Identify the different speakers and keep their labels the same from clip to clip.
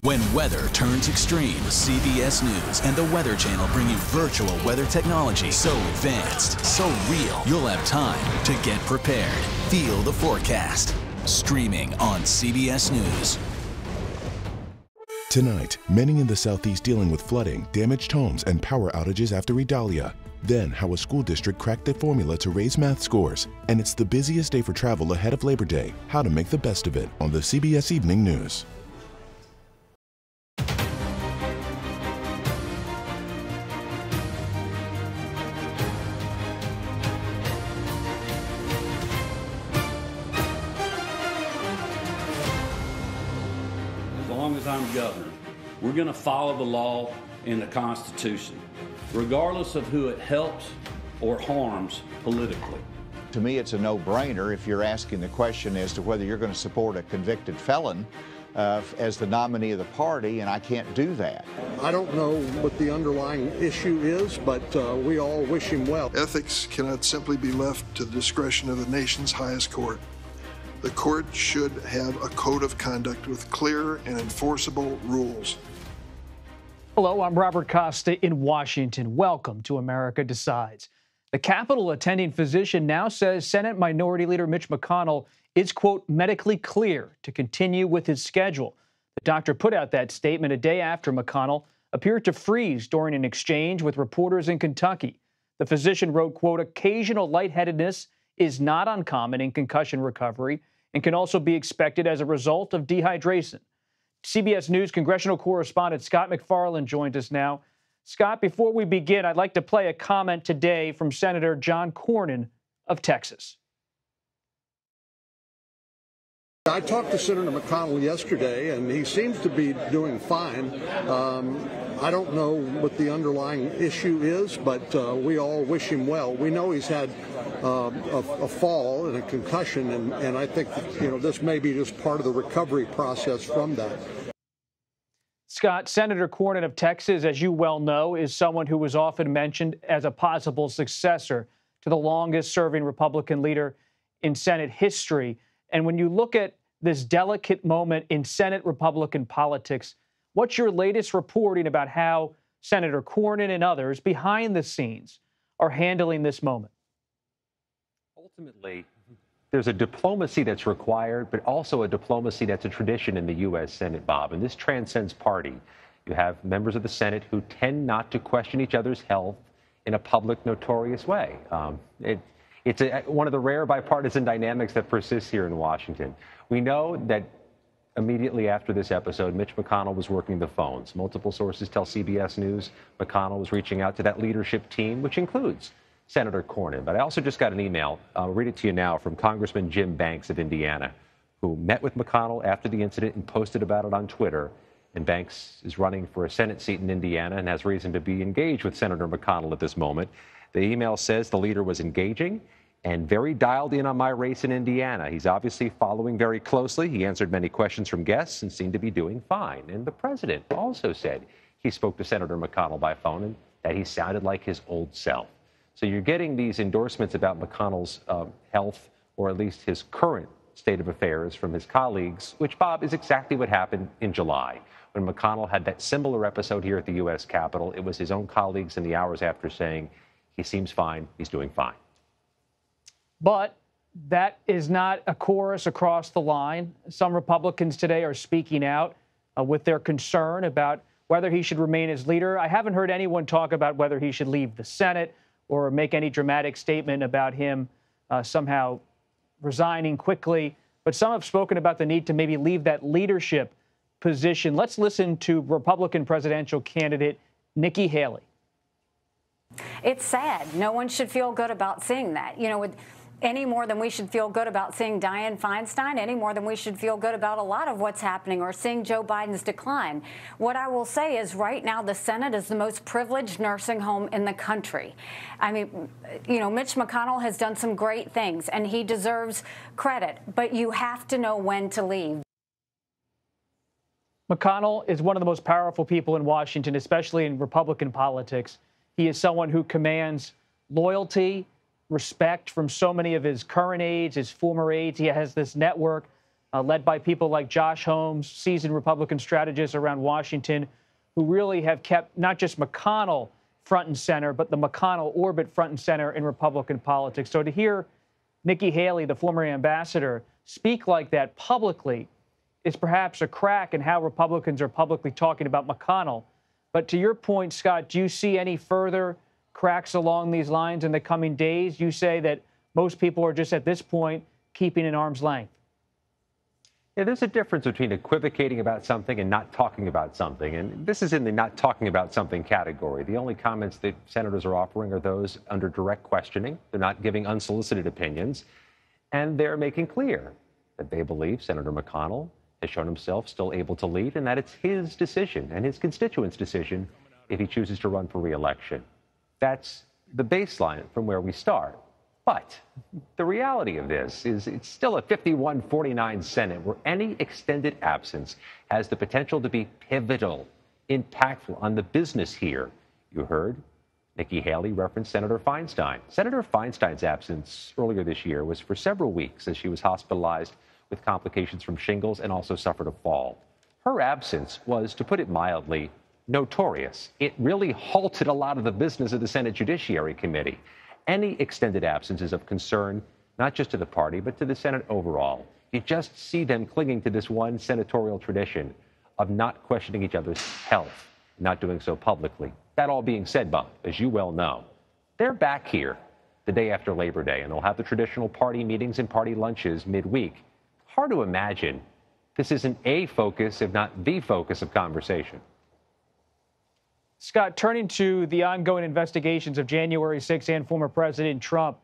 Speaker 1: When weather turns extreme, CBS News and the Weather Channel bring you virtual weather technology so advanced, so real, you'll have time to get prepared. Feel the forecast. Streaming on CBS News.
Speaker 2: Tonight, many in the Southeast dealing with flooding, damaged homes, and power outages after Idalia. Then, how a school district cracked the formula to raise math scores. And it's the busiest day for travel ahead of Labor Day. How to make the best of it on the CBS Evening News.
Speaker 3: As long as I'm governor, we're going to follow the law and the Constitution, regardless of who it helps or harms politically.
Speaker 4: To me, it's a no-brainer if you're asking the question as to whether you're going to support a convicted felon as the nominee of the party, and I can't do that.
Speaker 5: I don't know what the underlying issue is, but we all wish him well.
Speaker 6: Ethics cannot simply be left to the discretion of the nation's highest court. The court should have a code of conduct with clear and enforceable rules.
Speaker 7: Hello, I'm Robert Costa in Washington. Welcome to America Decides. The Capitol attending physician now says Senate Minority Leader Mitch McConnell is, quote, medically clear to continue with his schedule. The doctor put out that statement a day after McConnell appeared to freeze during an exchange with reporters in Kentucky. The physician wrote, quote, occasional lightheadedness is not uncommon in concussion recovery and can also be expected as a result of dehydration. CBS News congressional correspondent Scott McFarland joins us now. Scott, before we begin, I'd like to play a comment today from Senator John Cornyn of Texas.
Speaker 5: I talked to Senator McConnell yesterday, and he seems to be doing fine. I don't know what the underlying issue is, but we all wish him well. We know he's had a fall and a concussion, and I think that, this may be just part of the recovery process from that.
Speaker 7: Scott, Senator Cornyn of Texas, as you well know, is someone who was often mentioned as a possible successor to the longest-serving Republican leader in Senate history. And when you look at this delicate moment in Senate Republican politics, what's your latest reporting about how Senator Cornyn and others behind the scenes are handling this moment?
Speaker 8: Ultimately, there's a diplomacy that's required, but also a diplomacy that's a tradition in the U.S. Senate, Bob. And this transcends party. You have members of the Senate who tend not to question each other's health in a public, notorious way. It's one of the rare bipartisan dynamics that persists here in Washington. We know that immediately after this episode, Mitch McConnell was working the phones. Multiple sources tell CBS News McConnell was reaching out to that leadership team, which includes Senator Cornyn. But I also just got an email, I'll read it to you now, from Congressman Jim Banks of Indiana, who met with McConnell after the incident and posted about it on Twitter. And Banks is running for a Senate seat in Indiana and has reason to be engaged with Senator McConnell at this moment. The email says the leader was engaging and very dialed in on my race in Indiana. He's obviously following very closely. He answered many questions from guests and seemed to be doing fine. And the president also said he spoke to Senator McConnell by phone and that he sounded like his old self. So you're getting these endorsements about McConnell's health, or at least his current state of affairs, from his colleagues, which, Bob, is exactly what happened in July. When McConnell had that similar episode here at the U.S. Capitol, it was his own colleagues in the hours after saying, he seems fine, he's doing fine.
Speaker 7: But that is not a chorus across the line. Some Republicans today are speaking out with their concern about whether he should remain as leader. I haven't heard anyone talk about whether he should leave the Senate or make any dramatic statement about him somehow resigning quickly. But some have spoken about the need to maybe leave that leadership position. Let's listen to Republican presidential candidate Nikki Haley.
Speaker 9: It's sad. No one should feel good about seeing that. Any more than we should feel good about seeing Dianne Feinstein, any more than we should feel good about a lot of what's happening or seeing Joe Biden's decline. What I will say is right now the Senate is the most privileged nursing home in the country. I mean, Mitch McConnell has done some great things and he deserves credit, but you have to know when to leave.
Speaker 7: McConnell is one of the most powerful people in Washington, especially in Republican politics. He is someone who commands loyalty, respect from so many of his current aides, his former aides. He has this network. led by people like Josh Holmes, seasoned Republican strategists around Washington, who really have kept not just McConnell front and center, but the McConnell orbit front and center in Republican politics. So to hear Nikki Haley, the former ambassador, speak like that publicly is perhaps a crack in how Republicans are publicly talking about McConnell. But to your point, Scott, do you see any further cracks along these lines in the coming days? You say that most people are just at this point keeping an arm's length.
Speaker 8: Yeah, there's a difference between equivocating about something and not talking about something. And this is in the not talking about something category. The only comments that senators are offering are those under direct questioning. They're not giving unsolicited opinions. And they're making clear that they believe Senator McConnell has shown himself still able to lead, and that it's his decision and his constituents' decision if he chooses to run for re-election. That's the baseline from where we start. But the reality of this is it's still a 51-49 Senate where any extended absence has the potential to be pivotal, impactful on the business here. You heard Nikki Haley reference Senator Feinstein. Senator Feinstein's absence earlier this year was for several weeks as she was hospitalized with complications from shingles and also suffered a fall. Her absence was, to put it mildly, notorious. It really halted a lot of the business of the Senate Judiciary Committee. Any extended absence is of concern, not just to the party, but to the Senate overall. You just see them clinging to this one senatorial tradition of not questioning each other's health, not doing so publicly. That all being said, Bob, as you well know, they're back here the day after Labor Day, and they'll have the traditional party meetings and party lunches midweek. Hard to imagine this isn't a focus, if not the focus of conversation.
Speaker 7: Scott, turning to the ongoing investigations of January 6th and former President Trump,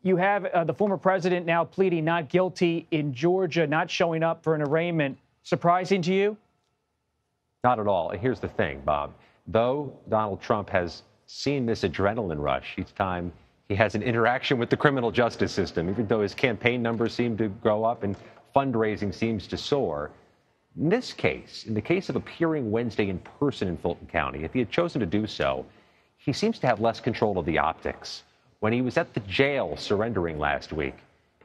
Speaker 7: you have the former president now pleading not guilty in Georgia, not showing up for an arraignment. Surprising to you?
Speaker 8: Not at all. And here's the thing, Bob. Though Donald Trump has seen this adrenaline rush each time he has an interaction with the criminal justice system, even though his campaign numbers seem to go up and fundraising seems to soar, in this case, in the case of appearing Wednesday in person in Fulton County, if he had chosen to do so, he seems to have less control of the optics. When he was at the jail surrendering last week,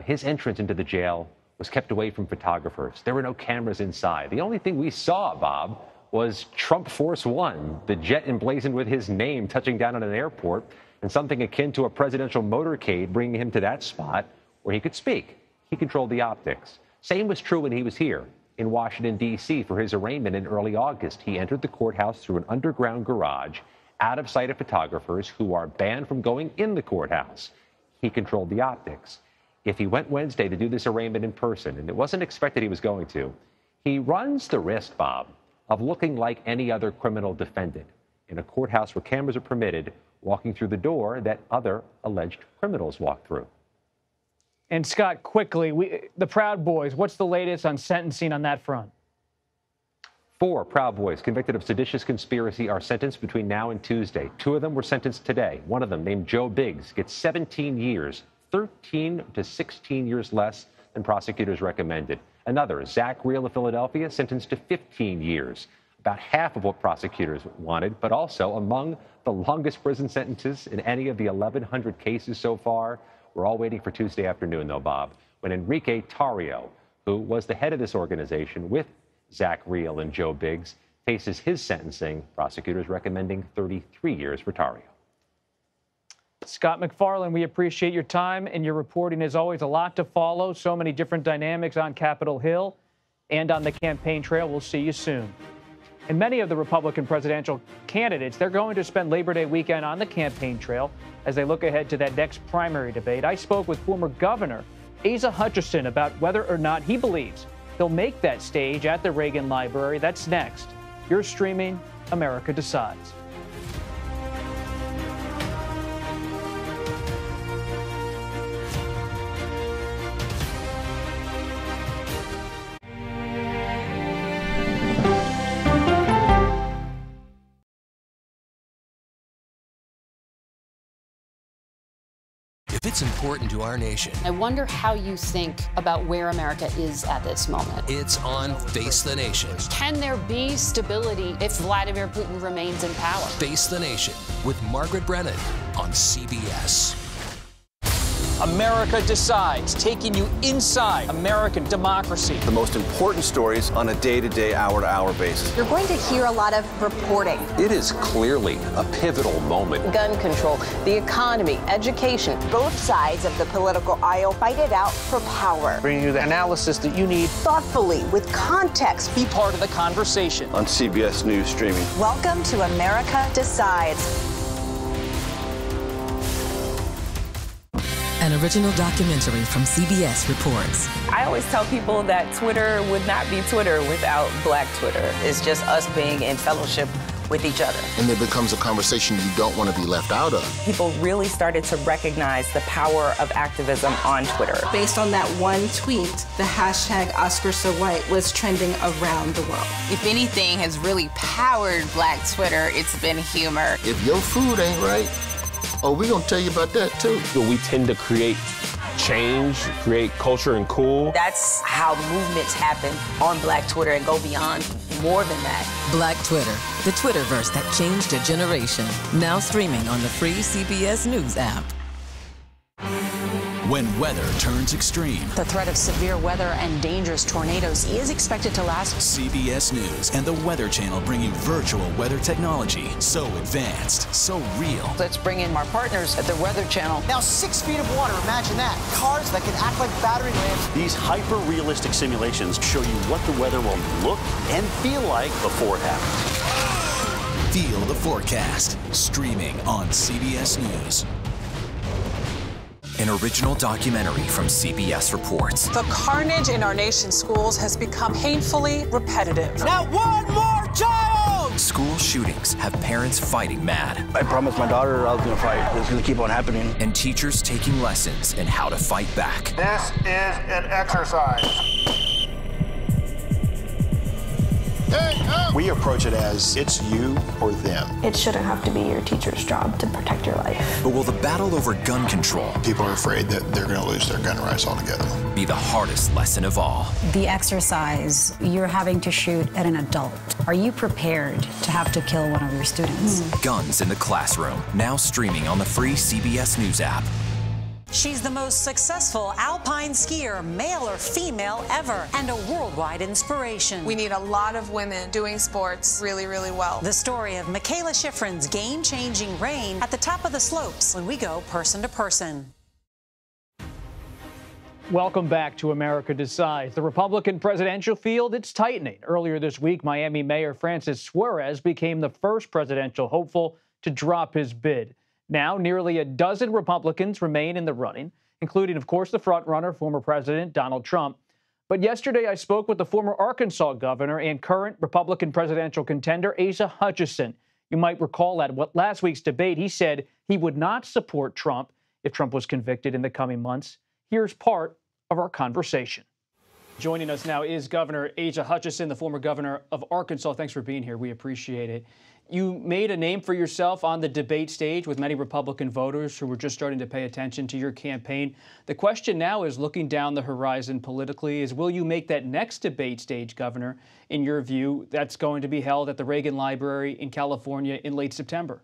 Speaker 8: his entrance into the jail was kept away from photographers. There were no cameras inside. The only thing we saw, Bob, was Trump Force One, the jet emblazoned with his name touching down at an airport, and something akin to a presidential motorcade bringing him to that spot where he could speak. He controlled the optics. Same was true when he was here in Washington, D.C. for his arraignment in early August. He entered the courthouse through an underground garage, out of sight of photographers who are banned from going in the courthouse. He controlled the optics. If he went Wednesday to do this arraignment in person, and it wasn't expected he was going to, he runs the risk, Bob, of looking like any other criminal defendant in a courthouse where cameras are permitted, walking through the door that other alleged criminals walk through.
Speaker 7: And Scott, quickly, the Proud Boys, what's the latest on sentencing on that front?
Speaker 8: 4 Proud Boys convicted of seditious conspiracy are sentenced between now and Tuesday. 2 of them were sentenced today. One of them, named Joe Biggs, gets 17 years, 13 to 16 years less than prosecutors recommended. Another, Zach Reel of Philadelphia, sentenced to 15 years, about half of what prosecutors wanted, but also among the longest prison sentences in any of the 1,100 cases so far. We're all waiting for Tuesday afternoon, though, Bob, when Enrique Tarrio, who was the head of this organization with Zach Reel and Joe Biggs, faces his sentencing. Prosecutors recommending 33 years for Tarrio.
Speaker 7: Scott McFarland, we appreciate your time and your reporting. As always, a lot to follow. So many different dynamics on Capitol Hill and on the campaign trail. We'll see you soon. And many of the Republican presidential candidates, they're going to spend Labor Day weekend on the campaign trail as they look ahead to that next primary debate. I spoke with former Governor Asa Hutchinson about whether or not he believes he'll make that stage at the Reagan Library. That's next. You're streaming America Decides.
Speaker 10: It's important to our nation.
Speaker 11: I wonder how you think about where America is at this moment.
Speaker 10: It's on Face the Nation.
Speaker 11: Can there be stability if Vladimir Putin remains in power?
Speaker 10: Face the Nation with Margaret Brennan on CBS.
Speaker 7: America Decides, taking you inside American democracy.
Speaker 12: The most important stories on a day-to-day, hour-to-hour basis.
Speaker 13: You're going to hear a lot of reporting.
Speaker 8: It is clearly a pivotal moment.
Speaker 14: Gun control, the economy, education.
Speaker 13: Both sides of the political aisle fight it out for power.
Speaker 7: Bringing you the analysis that you need
Speaker 13: Thoughtfully, with context.
Speaker 7: be part of the conversation.
Speaker 12: On CBS News Streaming.
Speaker 13: Welcome to America Decides.
Speaker 15: An original documentary from CBS reports.
Speaker 14: I always tell people that Twitter would not be Twitter without Black Twitter. It's just us being in fellowship with each other.
Speaker 16: And it becomes a conversation you don't want to be left out of.
Speaker 14: People really started to recognize the power of activism on Twitter.
Speaker 17: Based on that one tweet, the hashtag #OscarsSoWhite was trending around the world.
Speaker 11: If anything has really powered Black Twitter, it's been humor.
Speaker 16: If your food ain't right, oh, we're going to tell you about that too.
Speaker 18: We tend to create change, create culture and cool.
Speaker 14: That's how movements happen on Black Twitter and go beyond more than that.
Speaker 15: Black Twitter, the Twitterverse that changed a generation. Now streaming on the free CBS News app.
Speaker 1: When weather turns extreme,
Speaker 19: the threat of severe weather and dangerous tornadoes is expected to last.
Speaker 1: CBS News and the Weather Channel bring you virtual weather technology so advanced, so real.
Speaker 19: Let's bring in our partners at the Weather Channel.
Speaker 20: Now 6 feet of water, imagine that. Cars that can act like battery lamps.
Speaker 21: These hyper-realistic simulations show you what the weather will look and feel like before it happens.
Speaker 1: Feel the forecast, streaming on CBS News. An original documentary from CBS reports.
Speaker 22: The carnage in our nation's schools has become painfully repetitive.
Speaker 20: Now one more child!
Speaker 1: School shootings have parents fighting mad.
Speaker 21: I promised my daughter I was going to fight. It's going to keep on happening.
Speaker 1: And teachers taking lessons in how to fight back.
Speaker 23: This is an exercise.
Speaker 24: We approach it as it's you or them.
Speaker 25: It shouldn't have to be your teacher's job to protect your life.
Speaker 1: But will the battle over gun control,
Speaker 24: people are afraid that they're going to lose their gun rights altogether,
Speaker 1: be the hardest lesson of all?
Speaker 26: The exercise, you're having to shoot at an adult. Are you prepared to have to kill one of your students?
Speaker 1: Guns in the Classroom, now streaming on the free CBS News app.
Speaker 27: She's the most successful alpine skier, male or female, ever, and a worldwide inspiration.
Speaker 28: We need a lot of women doing sports really, really well.
Speaker 27: The story of Michaela Schifrin's game-changing reign at the top of the slopes when we go person to person.
Speaker 7: Welcome back to America Decides. The Republican presidential field, it's tightening. Earlier this week, Miami Mayor Francis Suarez became the first presidential hopeful to drop his bid. Now, nearly a dozen Republicans remain in the running, including, of course, the frontrunner, former President Donald Trump. But yesterday, I spoke with the former Arkansas governor and current Republican presidential contender, Asa Hutchinson. You might recall at last week's debate, he said he would not support Trump if Trump was convicted in the coming months. Here's part of our conversation. Joining us now is Governor Asa Hutchinson, the former governor of Arkansas. Thanks for being here. We appreciate it. You made a name for yourself on the debate stage with many Republican voters who were just starting to pay attention to your campaign. The question now is, looking down the horizon politically, is will you make that next debate stage, Governor, in your view, that's going to be held at the Reagan Library in California in late September?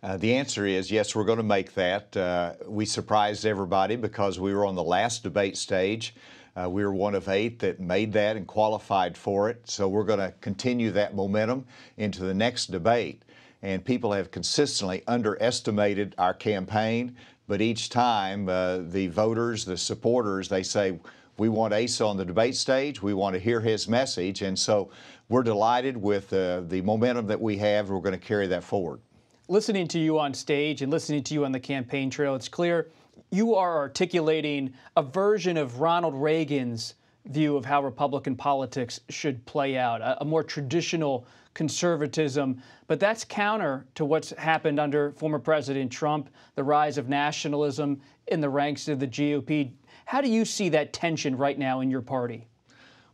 Speaker 4: The answer is yes, we're going to make that. We surprised everybody because we were on the last debate stage. We were one of 8 that made that and qualified for it. So we're going to continue that momentum into the next debate. And people have consistently underestimated our campaign. But each time the voters, the supporters, they say, we want Asa on the debate stage. We want to hear his message. And so we're delighted with the momentum that we have. We're going to carry that forward.
Speaker 7: Listening to you on stage and listening to you on the campaign trail, it's clear you are articulating a version of Ronald Reagan's view of how Republican politics should play out, a more traditional conservatism. But that's counter to what's happened under former President Trump, the rise of nationalism in the ranks of the GOP. How do you see that tension right now in your party?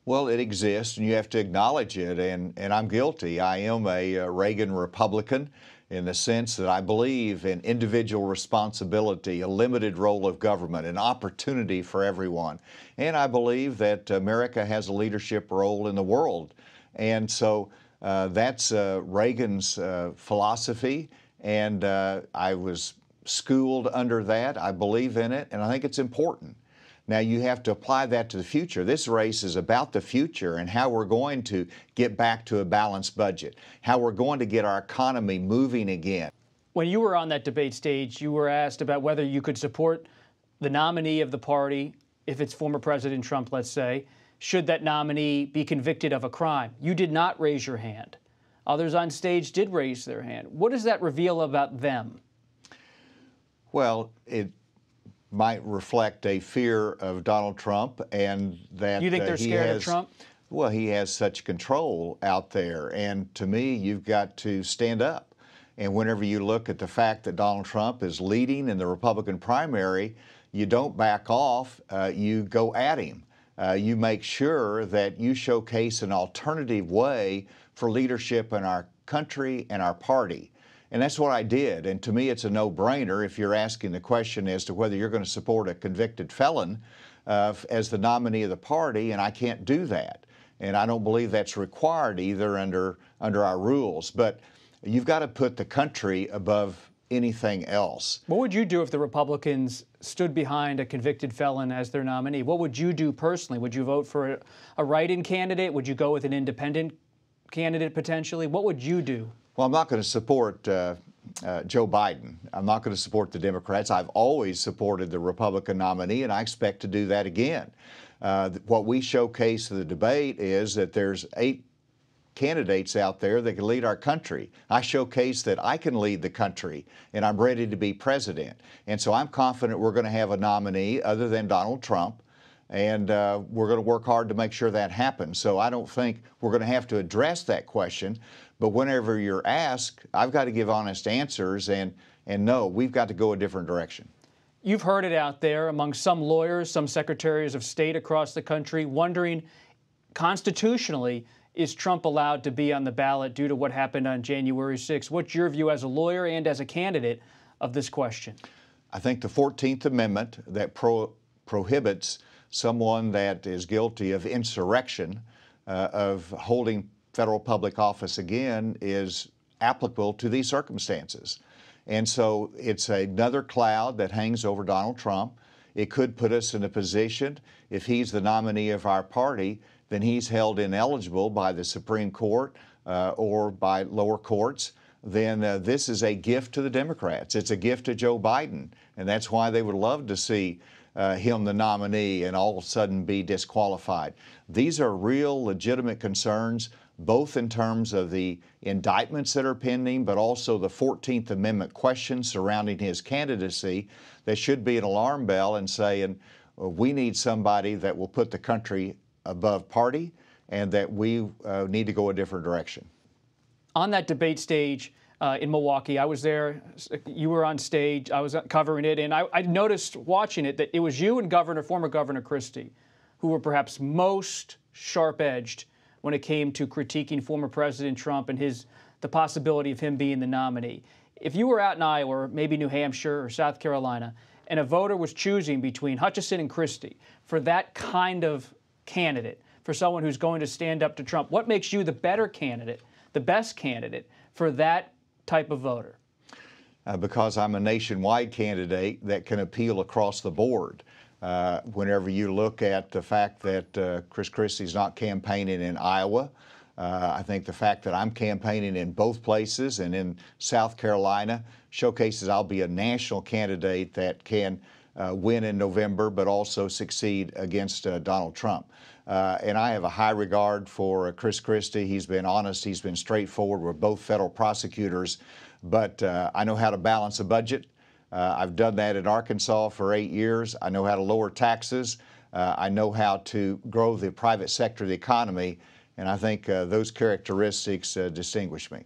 Speaker 4: Well, it exists, and you have to acknowledge it, and I'm guilty. I am a Reagan Republican in the sense that I believe in individual responsibility, a limited role of government, an opportunity for everyone. And I believe that America has a leadership role in the world. And so that's Reagan's philosophy, and I was schooled under that. I believe in it, and I think it's important. Now, you have to apply that to the future. This race is about the future and how we're going to get back to a balanced budget, how we're going to get our economy moving again.
Speaker 7: When you were on that debate stage, you were asked about whether you could support the nominee of the party, if it's former President Trump, let's say, should that nominee be convicted of a crime. You did not raise your hand. Others on stage did raise their hand. What does that reveal about them?
Speaker 4: Well, it might reflect a fear of Donald Trump, and that
Speaker 7: you think they're scared of Trump?
Speaker 4: Well, he has such control out there, and to me, you've got to stand up. And whenever you look at the fact that Donald Trump is leading in the Republican primary, you don't back off, you go at him. You make sure that you showcase an alternative way for leadership in our country and our party. And that's what I did. And to me, it's a no-brainer if you're asking the question as to whether you're going to support a convicted felon as the nominee of the party, and I can't do that. And I don't believe that's required either under our rules. But you've got to put the country above anything else.
Speaker 7: What would you do if the Republicans stood behind a convicted felon as their nominee? What would you do personally? Would you vote for a write-in candidate? Would you go with an independent candidate potentially? What would you do? Well,
Speaker 4: I'm not going to support Joe Biden. I'm not going to support the Democrats. I've always supported the Republican nominee, and I expect to do that again. What we showcase in the debate is that there's 8 candidates out there that can lead our country. I showcase that I can lead the country, and I'm ready to be president. And so I'm confident we're going to have a nominee other than Donald Trump, and we're going to work hard to make sure that happens. So I don't think we're going to have to address that question, but whenever you're asked, I've got to give honest answers, and no, we've got to go a different direction.
Speaker 7: You've heard it out there among some lawyers, some secretaries of state across the country, wondering constitutionally, is Trump allowed to be on the ballot due to what happened on January 6th? What's your view as a lawyer and as a candidate of this question?
Speaker 4: I think the 14th Amendment that prohibits someone that is guilty of insurrection, of holding federal public office again, is applicable to these circumstances. And so it's another cloud that hangs over Donald Trump. It could put us in a position, if he's the nominee of our party, then he's held ineligible by the Supreme Court or by lower courts. Then this is a gift to the Democrats. It's a gift to Joe Biden, and that's why they would love to see him the nominee and all of a sudden be disqualified. These are real legitimate concerns, both in terms of the indictments that are pending, but also the 14th Amendment questions surrounding his candidacy that should be an alarm bell and saying, we need somebody that will put the country above party, and that we need to go a different direction.
Speaker 7: On that debate stage in Milwaukee, I was there, you were on stage, I was covering it, and I noticed watching it that it was you and former Governor Christie who were perhaps most sharp-edged when it came to critiquing former President Trump and the possibility of him being the nominee. If you were out in Iowa, or maybe New Hampshire or South Carolina, and a voter was choosing between Hutchison and Christie for that kind of candidate, for someone who's going to stand up to Trump, what makes you the better candidate, the best candidate for that type of voter?
Speaker 4: Because I'm a nationwide candidate that can appeal across the board. Whenever you look at the fact that Chris Christie's not campaigning in Iowa, I think the fact that I'm campaigning in both places and in South Carolina showcases I'll be a national candidate that can win in November, but also succeed against Donald Trump. And I have a high regard for Chris Christie. He's been honest. He's been straightforward. We're both federal prosecutors, but I know how to balance a budget. I've done that in Arkansas for 8 years. I know how to lower taxes. I know how to grow the private sector of the economy, and I think those characteristics distinguish me.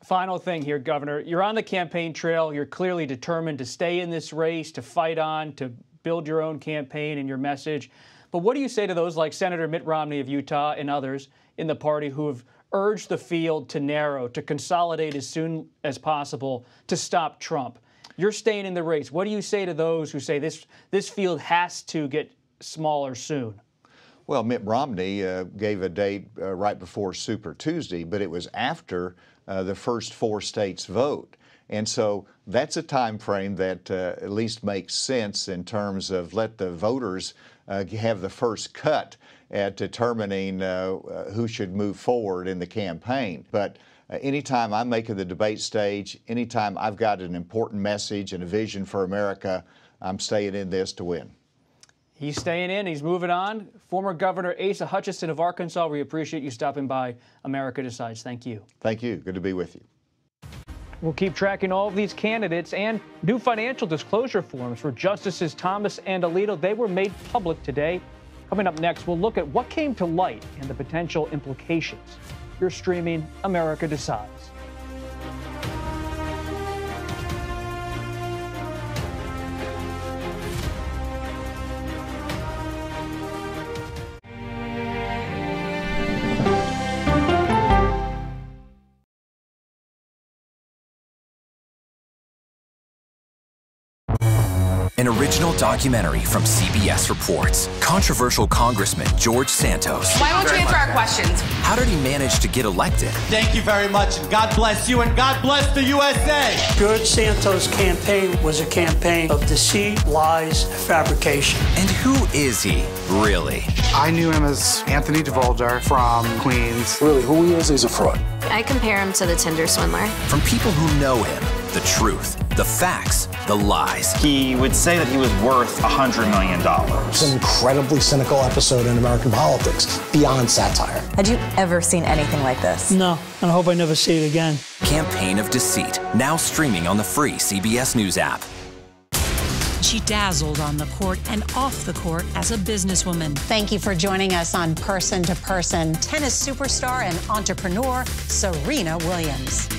Speaker 7: Final thing here, Governor. You're on the campaign trail. You're clearly determined to stay in this race, to fight on, to build your own campaign and your message. But what do you say to those like Senator Mitt Romney of Utah and others in the party who have urged the field to narrow, to consolidate as soon as possible, to stop Trump? You're staying in the race. What do you say to those who say this field has to get smaller soon?
Speaker 4: Well, Mitt Romney gave a date right before Super Tuesday, but it was after the first 4 states vote. And so that's a time frame that at least makes sense in terms of let the voters have the first cut at determining who should move forward in the campaign. But anytime I'm making the debate stage, anytime I've got an important message and a vision for America, I'm staying in this to win.
Speaker 7: He's staying in. He's moving on. Former Governor Asa Hutchinson of Arkansas, we appreciate you stopping by America Decides. Thank you.
Speaker 4: Thank you. Good to be with you.
Speaker 7: We'll keep tracking all of these candidates and new financial disclosure forms for Justices Thomas and Alito. They were made public today. Coming up next, we'll look at what came to light and the potential implications. You're streaming America Decides.
Speaker 2: An original documentary from CBS reports. Controversial Congressman George Santos.
Speaker 11: Why won't you answer our questions?
Speaker 2: How did he manage to get elected?
Speaker 3: Thank you very much, and God bless you, and God bless the USA.
Speaker 5: George Santos' campaign was a campaign of deceit, lies, fabrication.
Speaker 2: And who is he, really?
Speaker 6: I knew him as Anthony DeVolder from Queens.
Speaker 8: Really, who he is, he's a fraud.
Speaker 9: I compare him to the Tinder swindler.
Speaker 2: From people who know him, the truth, the facts, the lies.
Speaker 10: He would say that he was worth $100 million.
Speaker 8: It's an incredibly cynical episode in American politics, beyond satire.
Speaker 12: Had you ever seen anything like this?
Speaker 5: No, and I hope I never see it again.
Speaker 2: Campaign of Deceit, now streaming on the free CBS News app.
Speaker 27: She dazzled on the court and off the court as a businesswoman. Thank you for joining us on Person to Person. Tennis superstar and entrepreneur Serena Williams.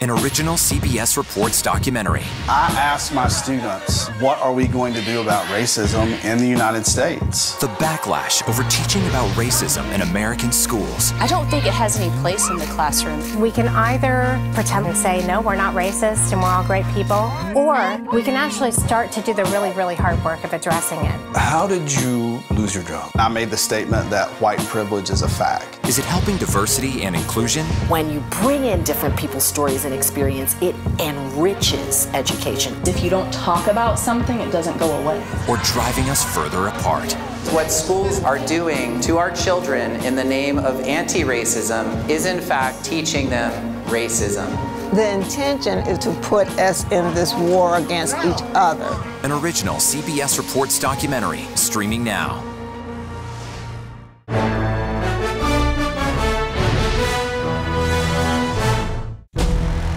Speaker 2: An original CBS Reports documentary.
Speaker 9: I asked my students, what are we going to do about racism in the United States?
Speaker 2: The backlash over teaching about racism in American schools.
Speaker 29: I don't think it has any place in the classroom.
Speaker 30: We can either pretend and say, no, we're not racist and we're all great people, or we can actually start to do the really, really hard work of addressing it.
Speaker 9: How did you lose your job? I made the statement that white privilege is a fact.
Speaker 2: Is it helping diversity and inclusion?
Speaker 31: When you bring in different people's stories and experience, it enriches education.
Speaker 32: If you don't talk about something, it doesn't go away.
Speaker 2: Or driving us further apart?
Speaker 33: What schools are doing to our children in the name of anti-racism is in fact teaching them racism.
Speaker 34: The intention is to put us in this war against each other.
Speaker 2: An original CBS Reports documentary, streaming now.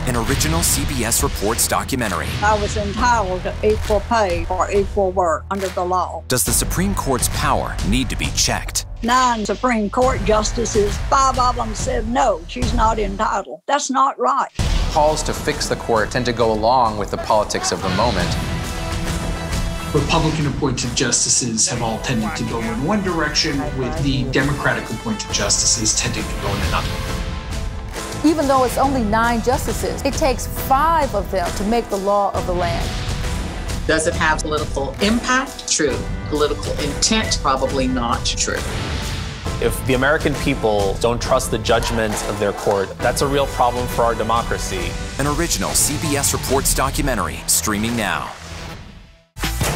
Speaker 2: An original CBS Reports documentary.
Speaker 34: I was entitled to equal pay for equal work under the law.
Speaker 2: Does the Supreme Court's power need to be checked?
Speaker 34: 9 Supreme Court justices, 5 of them said no, she's not entitled. That's not right.
Speaker 35: Calls to fix the court tend to go along with the politics of the moment.
Speaker 36: Republican-appointed justices have all tended to go in one direction, with the Democratic-appointed justices tending to go in another.
Speaker 37: Even though it's only 9 justices, it takes 5 of them to make the law of the land.
Speaker 38: Does it have political impact? True. Political intent? Probably not true.
Speaker 39: If the American people don't trust the judgment of their court, that's a real problem for our democracy.
Speaker 2: An original CBS Reports documentary, streaming now.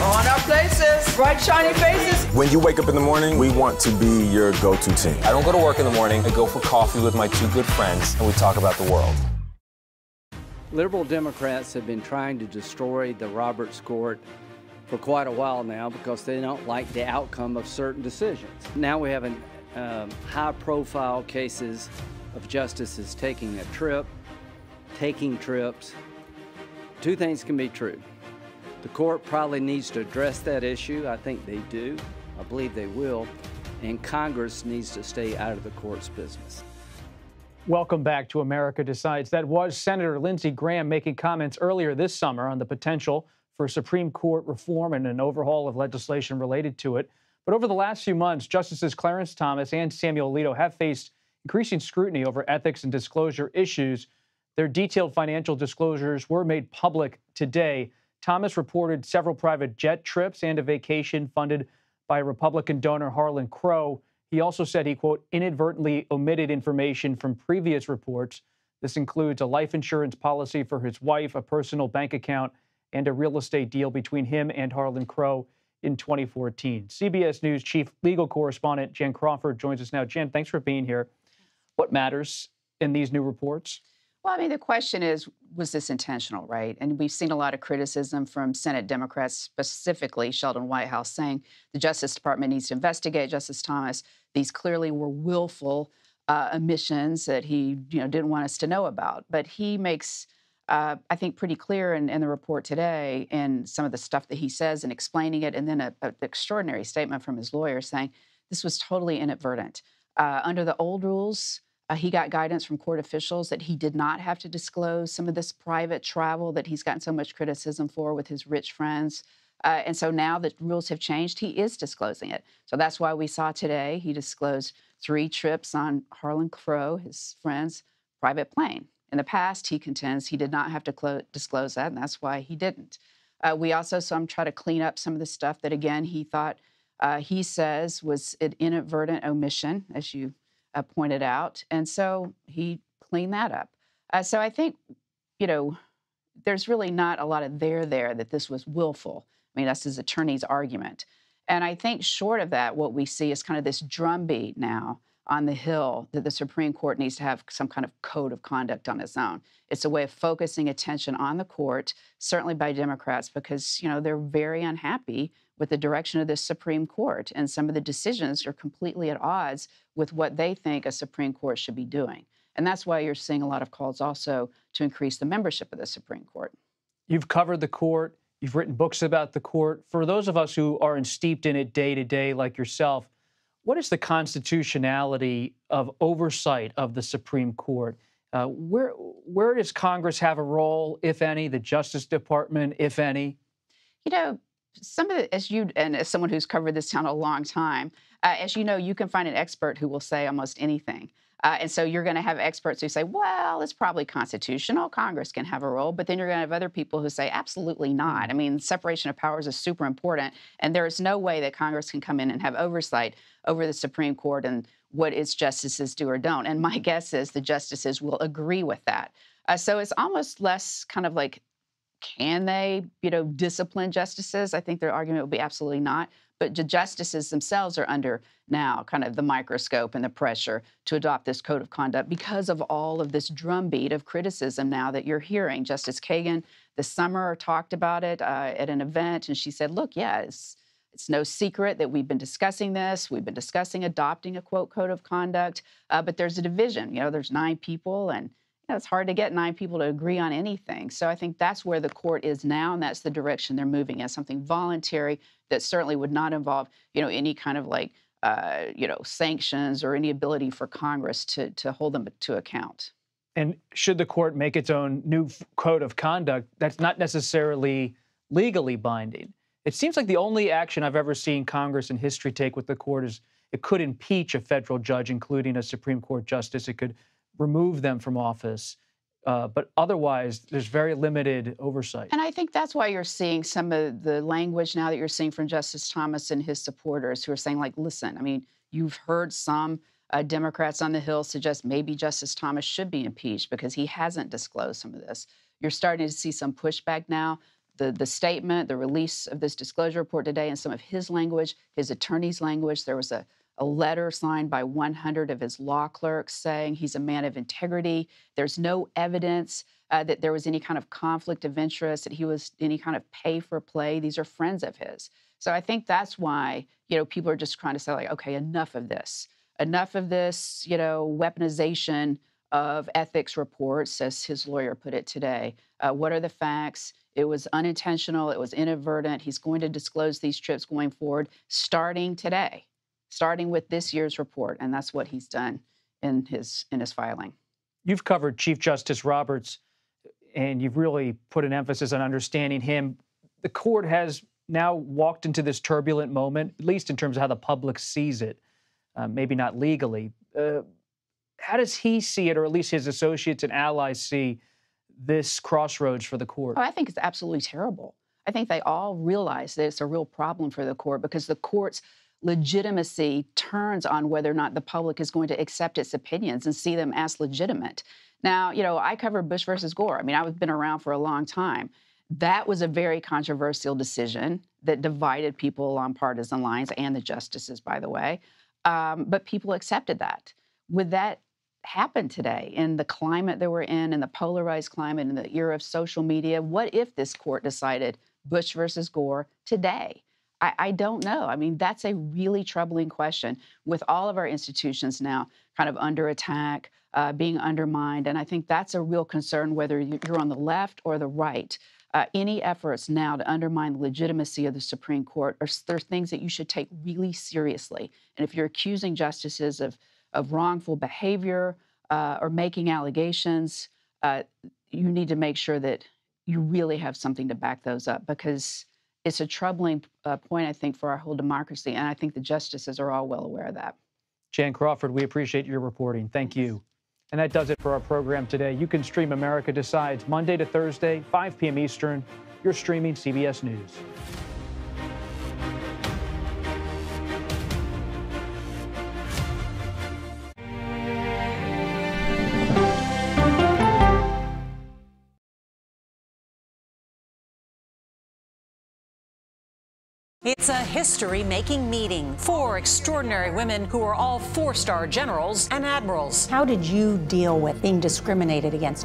Speaker 38: On our places, bright shiny faces.
Speaker 18: When you wake up in the morning, we want to be your go-to team.
Speaker 39: I don't go to work in the morning. I go for coffee with my 2 good friends, and we talk about the world.
Speaker 40: Liberal Democrats have been trying to destroy the Roberts Court for quite a while now because they don't like the outcome of certain decisions. Now we have high-profile cases of justices taking a trip, taking trips. 2 things can be true. The court probably needs to address that issue. I think they do. I believe they will. And Congress needs to stay out of the court's business.
Speaker 7: Welcome back to America Decides. That was Senator Lindsey Graham making comments earlier this summer on the potential for Supreme Court reform and an overhaul of legislation related to it. But over the last few months, Justices Clarence Thomas and Samuel Alito have faced increasing scrutiny over ethics and disclosure issues. Their detailed financial disclosures were made public today. Thomas reported several private jet trips and a vacation funded by Republican donor Harlan Crow. He also said he, quote, inadvertently omitted information from previous reports. This includes a life insurance policy for his wife, a personal bank account, and a real estate deal between him and Harlan Crow in 2014. CBS News chief legal correspondent Jen Crawford joins us now. Jen, thanks for being here. What matters in these new reports?
Speaker 1: Well, I mean, the question is, was this intentional, right? And we've seen a lot of criticism from Senate Democrats, specifically Sheldon Whitehouse, saying the Justice Department needs to investigate Justice Thomas. These clearly were willful omissions that he, didn't want us to know about. But he makes, I think, pretty clear in the report today, and some of the stuff that he says and explaining it, and then an extraordinary statement from his lawyer saying this was totally inadvertent. Under the old rules, he got guidance from court officials that he did not have to disclose some of this private travel that he's gotten so much criticism for with his rich friends. And so now that rules have changed, he is disclosing it. So that's why we saw today he disclosed 3 trips on Harlan Crow, his friend's private plane. In the past, he contends he did not have to disclose that, and that's why he didn't. We also saw him try to clean up some of the stuff that, again, he thought he says was an inadvertent omission, as you pointed out. And so he cleaned that up. So I think, there's really not a lot of there that this was willful. I mean, that's his attorney's argument. And I think short of that, what we see is kind of this drumbeat now on the Hill that the Supreme Court needs to have some kind of code of conduct on its own. It's a way of focusing attention on the court, certainly by Democrats, because, they're very unhappy with the direction of this Supreme Court. And some of the decisions are completely at odds with what they think a Supreme Court should be doing. And that's why you're seeing a lot of calls also to increase the membership of the Supreme Court.
Speaker 7: You've covered the court. You've written books about the court. For those of us who aren't steeped in it day to day like yourself, what is the constitutionality of oversight of the Supreme Court? Where does Congress have a role, if any, the Justice Department, if any?
Speaker 1: Some of it, as someone who's covered this town a long time, as you know, you can find an expert who will say almost anything. And so you're going to have experts who say, well, it's probably constitutional. Congress can have a role. But then you're going to have other people who say, absolutely not. I mean, separation of powers is super important. And there is no way that Congress can come in and have oversight over the Supreme Court and what its justices do or don't. And my guess is the justices will agree with that. So it's almost less kind of like, can they, discipline justices? I think their argument would be absolutely not. But the justices themselves are under now kind of the microscope and the pressure to adopt this code of conduct because of all of this drumbeat of criticism now that you're hearing. Justice Kagan this summer talked about it at an event, and she said, look, yeah, it's no secret that we've been discussing this. We've been discussing adopting a, quote, code of conduct, but there's a division. There's 9 people, and it's hard to get 9 people to agree on anything. So I think that's where the court is now, and that's the direction they're moving in, something voluntary that certainly would not involve, any kind of like, sanctions or any ability for Congress to hold them to account.
Speaker 7: And should the court make its own new code of conduct, that's not necessarily legally binding. It seems like the only action I've ever seen Congress in history take with the court is it could impeach a federal judge, including a Supreme Court justice. It could remove them from office. But otherwise, there's very limited oversight.
Speaker 1: And I think that's why you're seeing some of the language now that you're seeing from Justice Thomas and his supporters who are saying, like, listen, I mean, you've heard some Democrats on the Hill suggest maybe Justice Thomas should be impeached because he hasn't disclosed some of this. You're starting to see some pushback now. The statement, the release of this disclosure report today and some of his language, his attorney's language, there was a letter signed by 100 of his law clerks saying he's a man of integrity. There's no evidence that there was any kind of conflict of interest, that he was any kind of pay for play. These are friends of his. So I think that's why, people are just trying to say, like, okay, enough of this, weaponization of ethics reports, as his lawyer put it today. What are the facts? It was unintentional. It was inadvertent. He's going to disclose these trips going forward, starting today, starting with this year's report. And that's what he's done in his filing.
Speaker 7: You've covered Chief Justice Roberts, and you've really put an emphasis on understanding him. The court has now walked into this turbulent moment, at least in terms of how the public sees it, maybe not legally. How does he see it, or at least his associates and allies see this crossroads for the court?
Speaker 1: Oh, I think it's absolutely terrible. I think they all realize that it's a real problem for the court because the courts legitimacy turns on whether or not the public is going to accept its opinions and see them as legitimate. Now, I covered Bush versus Gore. I mean, I've been around for a long time. That was a very controversial decision that divided people along partisan lines and the justices, by the way. But people accepted that. Would that happen today in the climate that we're in the polarized climate, in the era of social media? What if this court decided Bush versus Gore today? I don't know. I mean, that's a really troubling question with all of our institutions now kind of under attack, being undermined. And I think that's a real concern, whether you're on the left or the right. Any efforts now to undermine the legitimacy of the Supreme Court are things that you should take really seriously. And if you're accusing justices of wrongful behavior or making allegations, you need to make sure that you really have something to back those up, because it's a troubling point, I think, for our whole democracy. And I think the justices are all well aware of that.
Speaker 7: Jan Crawford, we appreciate your reporting. Thank you. And that does it for our program today. You can stream America Decides Monday to Thursday, 5 p.m. Eastern. You're streaming CBS News.
Speaker 27: It's a history-making meeting. 4 extraordinary women who are all 4-star generals and admirals.
Speaker 12: How did you deal with being discriminated against?